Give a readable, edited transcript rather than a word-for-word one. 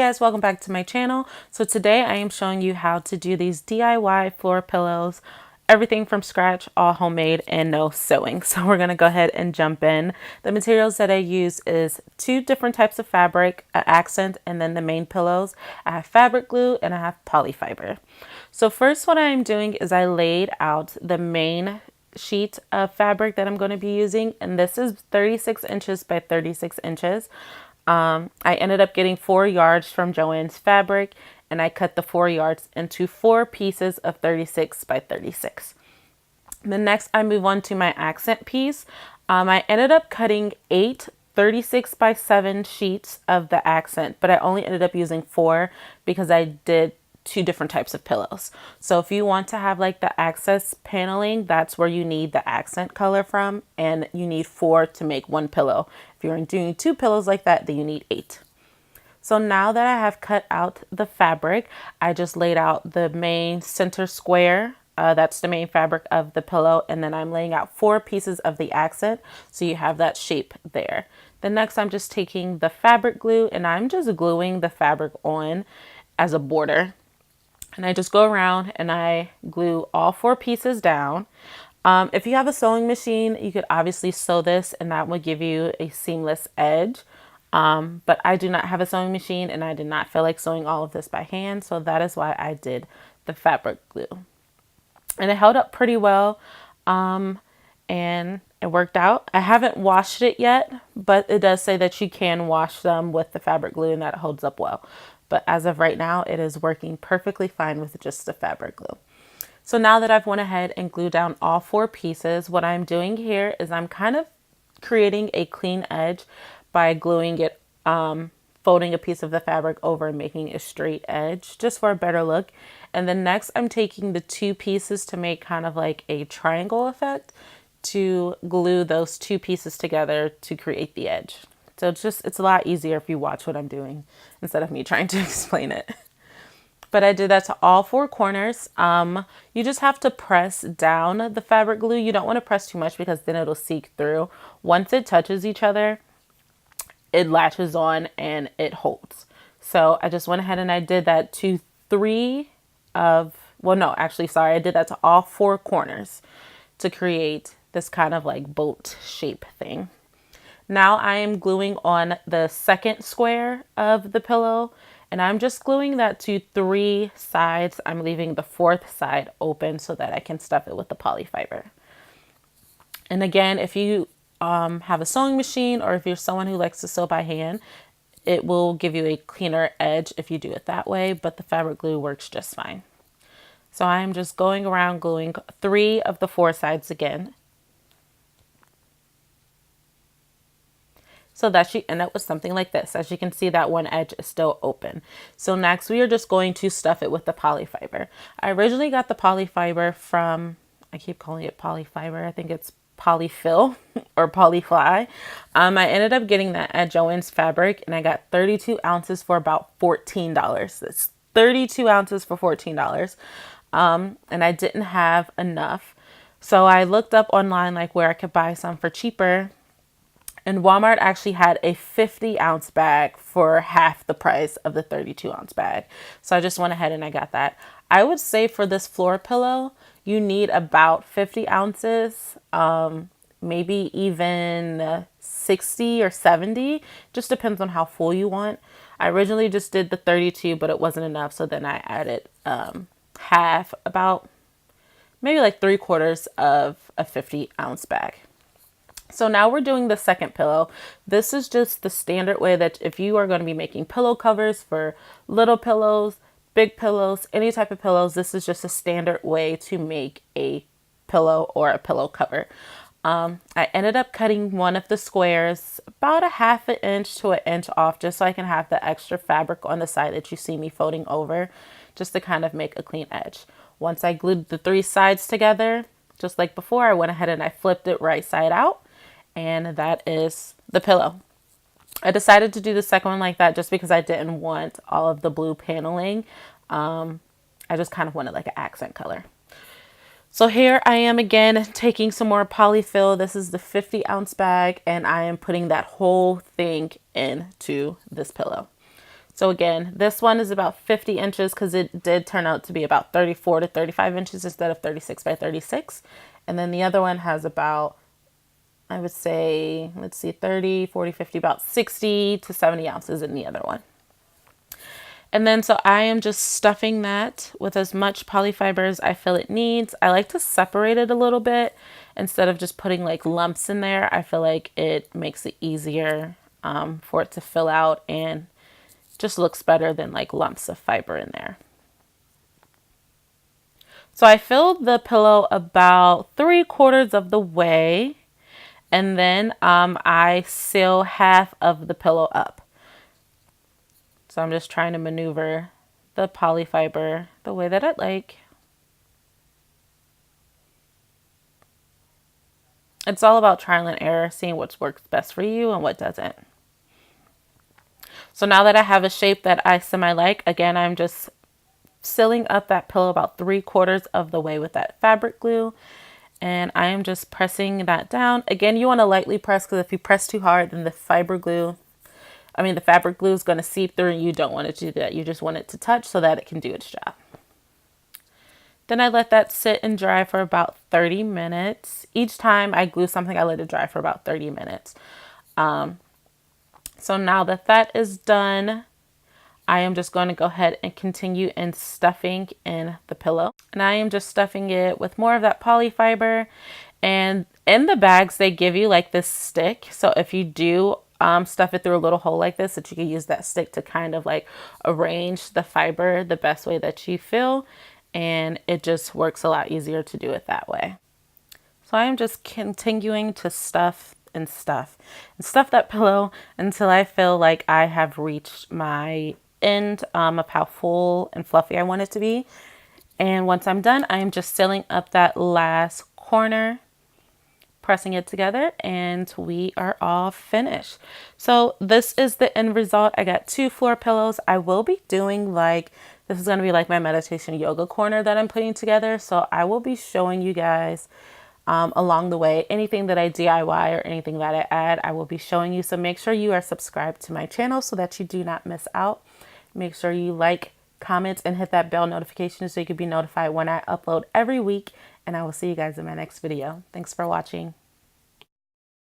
guys, welcome back to my channel. So today I am showing you how to do these DIY floor pillows, everything from scratch, all homemade and no sewing. So we're gonna go ahead and jump in. The materials that I use is 2 different types of fabric, an accent, and then the main pillows. I have fabric glue and I have polyfiber. So first what I'm doing is I laid out the main sheet of fabric that I'm going to be using, and this is 36 inches by 36 inches. I ended up getting 4 yards from Joann's Fabric, and I cut the 4 yards into 4 pieces of 36 by 36. Then next I move on to my accent piece. I ended up cutting 8 36 by 7 sheets of the accent, but I only ended up using 4 because I did 2 different types of pillows. So if you want to have like the access paneling, that's where you need the accent color from, and you need 4 to make 1 pillow. If you're doing 2 pillows like that, then you need 8. So now that I have cut out the fabric, I just laid out the main center square. That's the main fabric of the pillow, and then I'm laying out 4 pieces of the accent so you have that shape there. Then next I'm just taking the fabric glue and I'm just gluing the fabric on as a border. And I just go around and I glue all 4 pieces down. If you have a sewing machine, you could obviously sew this and that would give you a seamless edge. But I do not have a sewing machine and I did not feel like sewing all of this by hand. So that is why I did the fabric glue. And it held up pretty well. And it worked out. I haven't washed it yet, but it does say that you can wash them with the fabric glue and that holds up well. But as of right now, it is working perfectly fine with just the fabric glue. So now that I've went ahead and glued down all 4 pieces, what I'm doing here is I'm kind of creating a clean edge by gluing it, folding a piece of the fabric over and making a straight edge just for a better look. And then next I'm taking the 2 pieces to make kind of like a triangle effect to glue those 2 pieces together to create the edge. So it's a lot easier if you watch what I'm doing instead of me trying to explain it. But I did that to all 4 corners. You just have to press down the fabric glue. You don't want to press too much because then it'll seep through. Once it touches each other, it latches on and it holds. So I just went ahead and I did that to 3 of, well, no, actually, sorry. I did that to all 4 corners to create this kind of like boat shape thing. Now I am gluing on the second square of the pillow, and I'm just gluing that to 3 sides. I'm leaving the 4th side open so that I can stuff it with the polyfiber. And again, if you have a sewing machine or if you're someone who likes to sew by hand, it will give you a cleaner edge if you do it that way, but the fabric glue works just fine. So I'm just going around gluing 3 of the 4 sides again, so that you end up with something like this. As you can see, that one edge is still open. So next we are just going to stuff it with the polyfiber. I originally got the polyfiber from, I keep calling it polyfiber, I think it's polyfill or polyfly. I ended up getting that at Joann's Fabric and I got 32 ounces for about $14. That's 32 ounces for $14. And I didn't have enough. So I looked up online like where I could buy some for cheaper. And Walmart actually had a 50-ounce bag for half the price of the 32-ounce bag. So I just went ahead and I got that. I would say for this floor pillow, you need about 50 ounces, maybe even 60 or 70. Just depends on how full you want. I originally just did the 32, but it wasn't enough. So then I added half, about maybe like 3/4 of a 50-ounce bag. So now we're doing the second pillow. This is just the standard way that if you are going to be making pillow covers for little pillows, big pillows, any type of pillows, this is just a standard way to make a pillow or a pillow cover. I ended up cutting one of the squares about a 1/2 inch to 1 inch off just so I can have the extra fabric on the side that you see me folding over, just to kind of make a clean edge. Once I glued the 3 sides together, just like before, I went ahead and I flipped it right side out. And that is the pillow. I decided to do the second one like that just because I didn't want all of the blue paneling. I just kind of wanted like an accent color. So here I am again taking some more polyfill. This is the 50-ounce bag and I am putting that whole thing into this pillow. So again, this one is about 50 inches because it did turn out to be about 34 to 35 inches instead of 36 by 36. And then the other one has about, I would say, let's see, 30, 40, 50, about 60 to 70 ounces in the other one. And then so I am just stuffing that with as much polyfiber as I feel it needs. I like to separate it a little bit instead of just putting like lumps in there. I feel like it makes it easier for it to fill out and just looks better than like lumps of fiber in there. So I filled the pillow about 3/4 of the way, and then I seal half of the pillow up. So I'm just trying to maneuver the polyfiber the way that I'd like. It's all about trial and error, seeing what works best for you and what doesn't. So now that I have a shape that I semi-like, again, I'm just sealing up that pillow about 3/4 of the way with that fabric glue. And I am just pressing that down. Again, you want to lightly press because if you press too hard, then the fabric glue is going to seep through and you don't want it to do that. You just want it to touch so that it can do its job. Then I let that sit and dry for about 30 minutes. Each time I glue something, I let it dry for about 30 minutes. So now that that is done, I am just going to go ahead and continue in stuffing in the pillow. And I am just stuffing it with more of that polyfiber. And in the bags, they give you like this stick. So if you do stuff it through a little hole like this, that you can use that stick to kind of like arrange the fiber the best way that you feel. And it just works a lot easier to do it that way. So I am just continuing to stuff and stuff that pillow until I feel like I have reached my end of how full and fluffy I want it to be. And once I'm done, I'm just sealing up that last corner, pressing it together, and we are all finished. So this is the end result. I got 2 floor pillows. I will be doing this is going to be like my meditation yoga corner that I'm putting together. So I will be showing you guys along the way anything that I DIY or anything that I add, I will be showing you. So make sure you are subscribed to my channel so that you do not miss out. Make sure you like, comment, and hit that bell notification so you can be notified when I upload every week. And I will see you guys in my next video. Thanks for watching.